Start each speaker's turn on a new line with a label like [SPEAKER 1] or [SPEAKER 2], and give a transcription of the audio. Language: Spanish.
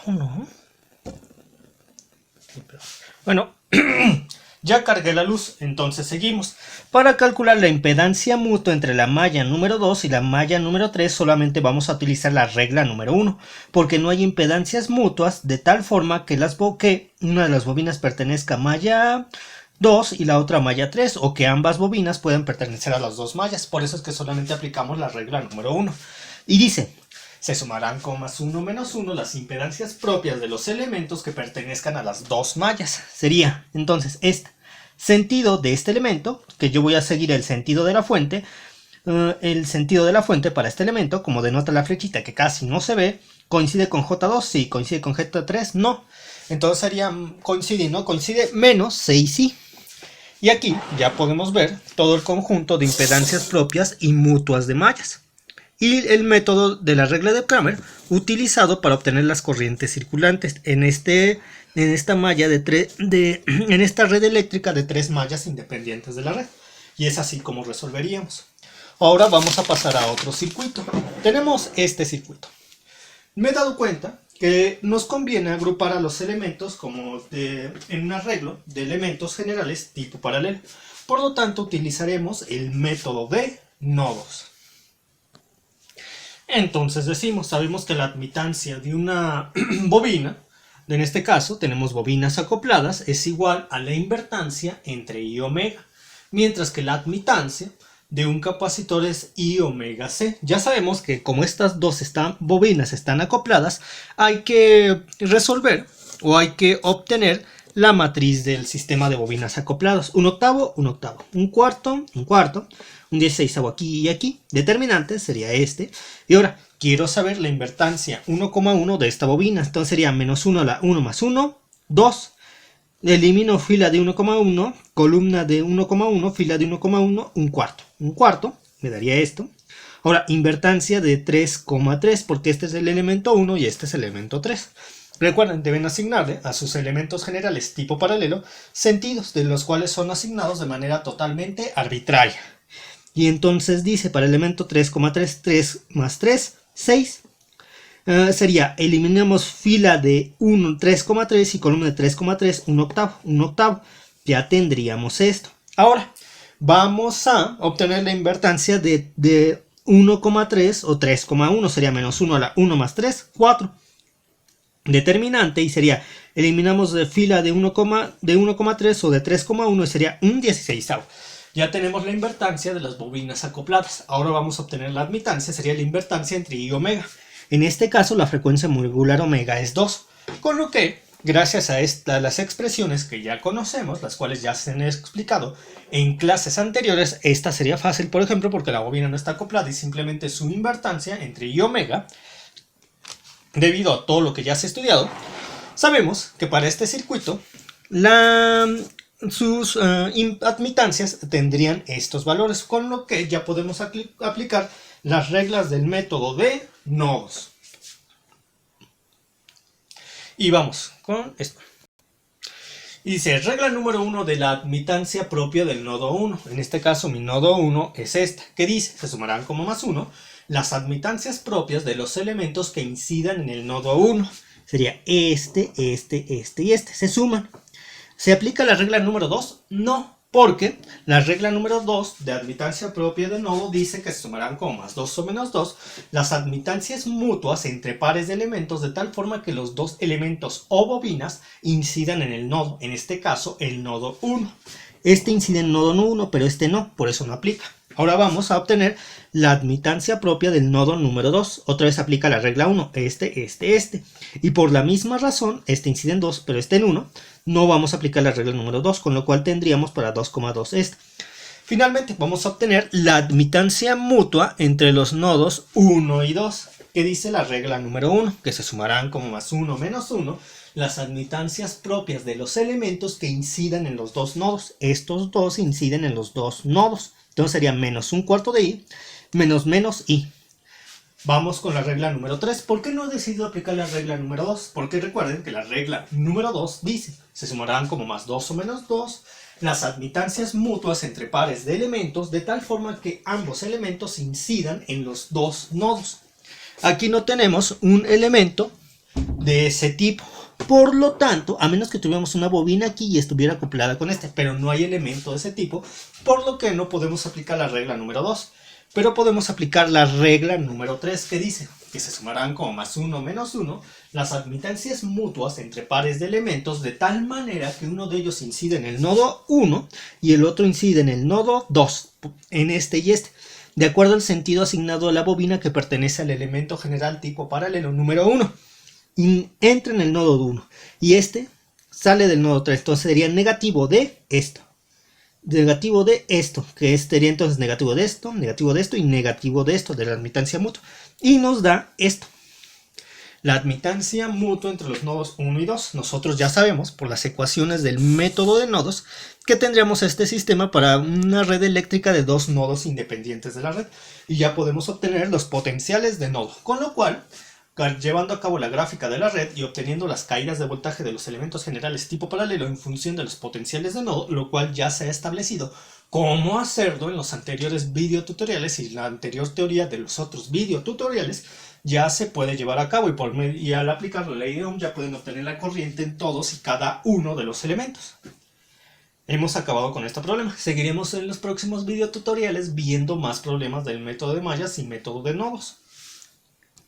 [SPEAKER 1] Oh, no. Bueno, ya cargué la luz, entonces seguimos. Para calcular la impedancia mutua entre la malla número 2 y la malla número 3 solamente vamos a utilizar la regla número 1, porque no hay impedancias mutuas de tal forma que una de las bobinas pertenezca a malla 2 y la otra a malla 3, o que ambas bobinas pueden pertenecer a las dos mallas. Por eso es que solamente aplicamos la regla número 1. Y dice: se sumarán con más 1 menos 1 las impedancias propias de los elementos que pertenezcan a las dos mallas. Sería entonces sentido de este elemento, que yo voy a seguir el sentido de la fuente. El sentido de la fuente para este elemento, como denota la flechita que casi no se ve, coincide con J2, sí, coincide con J3, no. Entonces sería coincide, no coincide, menos 6 sí. Y aquí ya podemos ver todo el conjunto de impedancias propias y mutuas de mallas. Y el método de la regla de Cramer utilizado para obtener las corrientes circulantes en esta malla en esta red eléctrica de 3 mallas independientes de la red. Y es así como resolveríamos. Ahora vamos a pasar a otro circuito. Tenemos este circuito. Me he dado cuenta que nos conviene agrupar a los elementos en un arreglo de elementos generales tipo paralelo. Por lo tanto, utilizaremos el método de nodos. Entonces sabemos que la admitancia de una bobina, en este caso tenemos bobinas acopladas, es igual a la invertancia entre I omega, mientras que la admitancia de un capacitor es I omega C. Ya sabemos que como estas dos bobinas están acopladas, hay que resolver o hay que obtener la matriz del sistema de bobinas acoplados. Un octavo, un cuarto, un 16avo aquí y aquí. Determinante sería este. Y ahora quiero saber la invertancia 1,1 de esta bobina. Entonces sería menos 1 a la 1 más 1, 2. Elimino fila de 1,1, columna de 1,1, fila de 1,1, un cuarto. Un cuarto me daría esto. Ahora, invertancia de 3,3, porque este es el elemento 1 y este es el elemento 3. Recuerden, deben asignarle a sus elementos generales tipo paralelo sentidos, de los cuales son asignados de manera totalmente arbitraria. Y entonces dice, para el elemento 3,3, 3 más 3, 6. Sería, eliminamos fila de 3,3 y columna de 3,3, un octavo. Ya tendríamos esto. Ahora, vamos a obtener la invertancia de 1,3 o 3,1. Sería menos 1 a la 1 más 3, 4. Determinante, y sería, eliminamos de fila de 1,3 o de 3,1 y sería un 16avo. Ya tenemos la invertancia de las bobinas acopladas. Ahora vamos a obtener la admitancia, sería la invertancia entre I y omega. En este caso la frecuencia molecular omega es 2, con lo que, gracias a las expresiones que ya conocemos, las cuales ya se han explicado en clases anteriores, esta sería fácil, por ejemplo, porque la bobina no está acoplada y simplemente su invertancia entre I y omega, debido a todo lo que ya se ha estudiado, sabemos que para este circuito sus admitancias tendrían estos valores, con lo que ya podemos aplicar las reglas del método de nodos. Y vamos con esto. Y dice, regla número 1 de la admitancia propia del nodo 1. En este caso mi nodo 1 es esta, que dice, se sumarán como más 1 las admitancias propias de los elementos que incidan en el nodo 1. Sería este y este. Se suman. ¿Se aplica la regla número 2? No, porque la regla número 2 de admitancia propia de nodo dice que se sumarán como más 2 o menos 2 las admitancias mutuas entre pares de elementos de tal forma que los dos elementos o bobinas incidan en el nodo, en este caso el nodo 1. Este incide en el nodo 1, pero este no, por eso no aplica. Ahora vamos a obtener la admitancia propia del nodo número 2. Otra vez aplica la regla 1, este. Y por la misma razón, este incide en 2, pero este en 1. No vamos a aplicar la regla número 2, con lo cual tendríamos para 2,2 este. Finalmente, vamos a obtener la admitancia mutua entre los nodos 1 y 2, que dice la regla número 1, que se sumarán como más 1 menos 1 las admitancias propias de los elementos que incidan en los dos nodos. Estos dos inciden en los dos nodos. Entonces sería menos un cuarto de I, menos I. Vamos con la regla número 3. ¿Por qué no he decidido aplicar la regla número 2? Porque recuerden que la regla número 2 dice, se sumarán como más 2 o menos 2 las admitancias mutuas entre pares de elementos de tal forma que ambos elementos incidan en los dos nodos. Aquí no tenemos un elemento de ese tipo. Por lo tanto, a menos que tuviéramos una bobina aquí y estuviera acoplada con este, pero no hay elemento de ese tipo, por lo que no podemos aplicar la regla número 2. Pero podemos aplicar la regla número 3 que dice que se sumarán como más 1 o menos 1 las admitancias mutuas entre pares de elementos de tal manera que uno de ellos incide en el nodo 1 y el otro incide en el nodo 2, en este y este, de acuerdo al sentido asignado a la bobina que pertenece al elemento general tipo paralelo número 1. Y entra en el nodo 1 y este sale del nodo 3, entonces sería negativo de esto. Negativo de esto, que sería entonces negativo de esto y negativo de esto, de la admitancia mutua. Y nos da esto. La admitancia mutua entre los nodos 1 y 2. Nosotros ya sabemos, por las ecuaciones del método de nodos, que tendríamos este sistema para una red eléctrica de dos nodos independientes de la red. Y ya podemos obtener los potenciales de nodo. Con lo cual, llevando a cabo la gráfica de la red y obteniendo las caídas de voltaje de los elementos generales tipo paralelo en función de los potenciales de nodo, lo cual ya se ha establecido cómo hacerlo en los anteriores videotutoriales y la anterior teoría de los otros videotutoriales, ya se puede llevar a cabo y al aplicar la ley de Ohm ya pueden obtener la corriente en todos y cada uno de los elementos. Hemos acabado con este problema. Seguiremos en los próximos videotutoriales viendo más problemas del método de mallas y método de nodos.